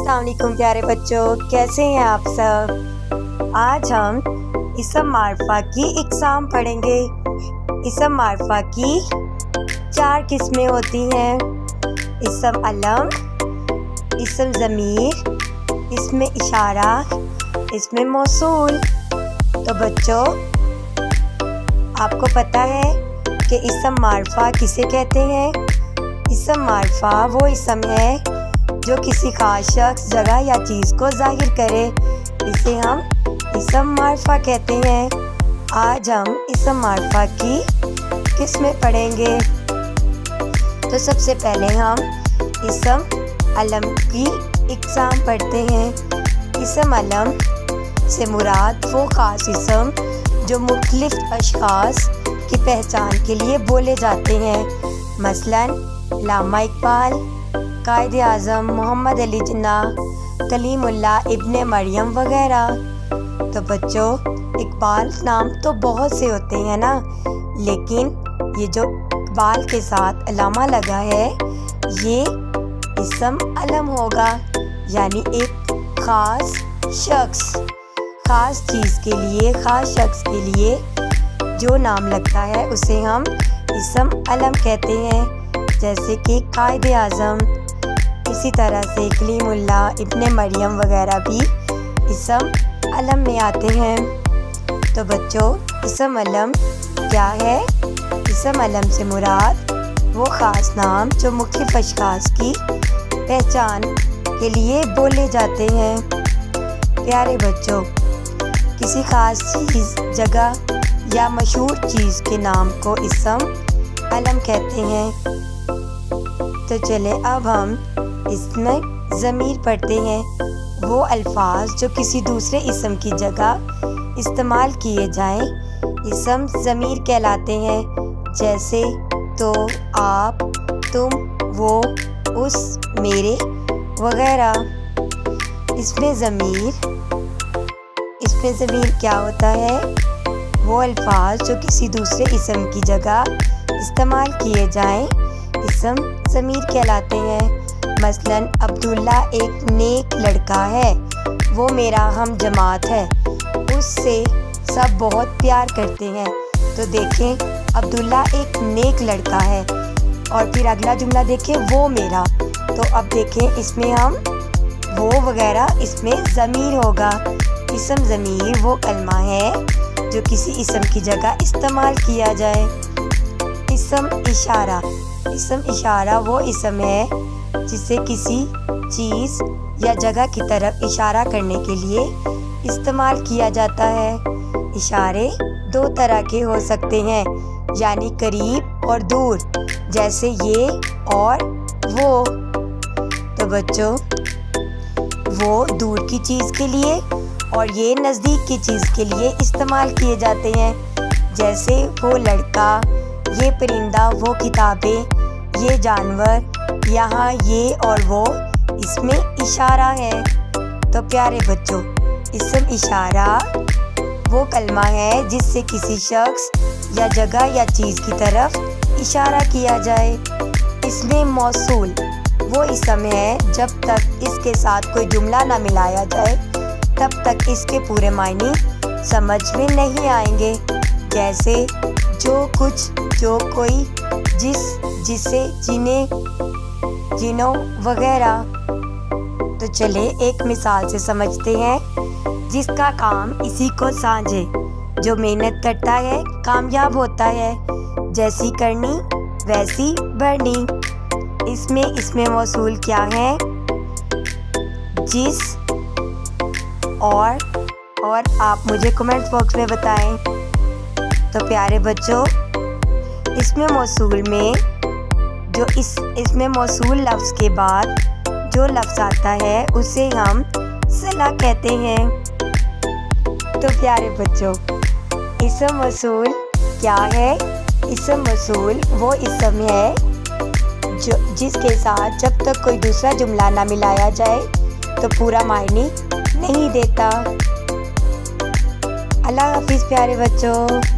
अस्सलाम वालेकुम प्यारे बच्चों, कैसे हैं आप सब। आज हम इसम मारफा की इकसाम पढ़ेंगे। इसम मारफा की 4 किस्में होती हैं। इसम अलम, इसम ज़मीर, इसमें इशारा, इसमें मौसूल। तो बच्चों, आपको पता है कि इसम मारफा किसे कहते हैं। इसम मारफा वो इसम है जो किसी खास शख्स, जगह या चीज़ को ज़ाहिर करे, इसे हम इसम मारफा कहते हैं। आज हम इसम मारफा की किस्में पढ़ेंगे। तो सबसे पहले हम इसम अलम की इकसाम पढ़ते हैं। इसम अलम से मुराद वो ख़ास इसम जो मुख्तलिफ अशख़ास की पहचान के लिए बोले जाते हैं, मसलन अल्लामा इकबाल, कायदे आज़म मोहम्मद अली जिन्नाह, कलीमुल्लाह इब्ने मरियम वगैरह। तो बच्चों, इकबाल नाम तो बहुत से होते हैं ना, लेकिन ये जो इकबाल के साथ अल्लामा लगा है, ये इसम अलम होगा, यानी एक ख़ास शख्स, ख़ास चीज़ के लिए, ख़ास शख्स के लिए जो नाम लगता है उसे हम इसम अलम कहते हैं। जैसे कि कायदे आज़म, इसी तरह से कलीमुल्लाह इब्ने मरियम वगैरह भी इसम अलम में आते हैं। तो बच्चों, इसम अलम क्या है? इसम अलम से मुराद वो ख़ास नाम जो मुख्तलिफ अशख़ास की पहचान के लिए बोले जाते हैं। प्यारे बच्चों, किसी ख़ास चीज़, जगह या मशहूर चीज़ के नाम को इसम अलम कहते हैं। तो चले अब हम इसमें ज़मीर पढ़ते हैं। वो अल्फाज जो किसी दूसरे इसम की जगह इस्तेमाल किए जाएं, इसम ज़मीर कहलाते हैं। जैसे तो, आप, तुम, वो, उस, मेरे वगैरह। इसमें ज़मीर क्या होता है? वो अल्फाज जो किसी दूसरे इसम की जगह इस्तेमाल किए जाएं, इसम ज़मीर कहलाते हैं। मसलन अब्दुल्ला एक नेक लड़का है, वो मेरा हम जमात है, उससे सब बहुत प्यार करते हैं। तो देखें, अब्दुल्ला एक नेक लड़का है, और फिर अगला जुमला देखें, वो मेरा। तो अब देखें, इसमें हम वो वगैरह, इसमें ज़मीर होगा। इसम ज़मीर वो कलमा है जो किसी इसम की जगह इस्तेमाल किया जाए। इसम इशारा वो इसम है जिसे किसी चीज़ या जगह की तरफ इशारा करने के लिए इस्तेमाल किया जाता है। इशारे 2 तरह के हो सकते हैं, यानी करीब और दूर, जैसे ये और वो। तो बच्चों, वो दूर की चीज़ के लिए और ये नज़दीक की चीज़ के लिए इस्तेमाल किए जाते हैं। जैसे वो लड़का, ये परिंदा, वो किताबें, ये जानवर, यहाँ ये और वो, इसमें इशारा है। तो प्यारे बच्चों, इसम इशारा वो कलमा है जिससे किसी शख्स या जगह या चीज़ की तरफ इशारा किया जाए। इसमें मौसूल वो इसम है जब तक इसके साथ कोई जुमला ना मिलाया जाए, तब तक इसके पूरे मायने समझ में नहीं आएंगे। जैसे जो, कुछ, जो, कोई, जिस, जिसे, जिन्हें, जिन्हों वगैरह। तो चले एक मिसाल से समझते हैं। जिसका काम इसी को साझे, जो मेहनत करता है कामयाब होता है, जैसी करनी वैसी बढ़नी। इसमें मौसूल क्या है? जिस और आप मुझे कमेंट बॉक्स में बताएं। तो प्यारे बच्चों, इसमें मौसूल में जो इसमें मौसूल लफ्ज़ के बाद जो लफ्ज़ आता है उसे हम सला कहते हैं। तो प्यारे बच्चों, इसम मौसूल क्या है? इसम मौसूल वो इसम है जो जिसके साथ जब तक कोई दूसरा जुमला ना मिलाया जाए तो पूरा मायने नहीं देता। अल्लाह हाफिज़ प्यारे बच्चों।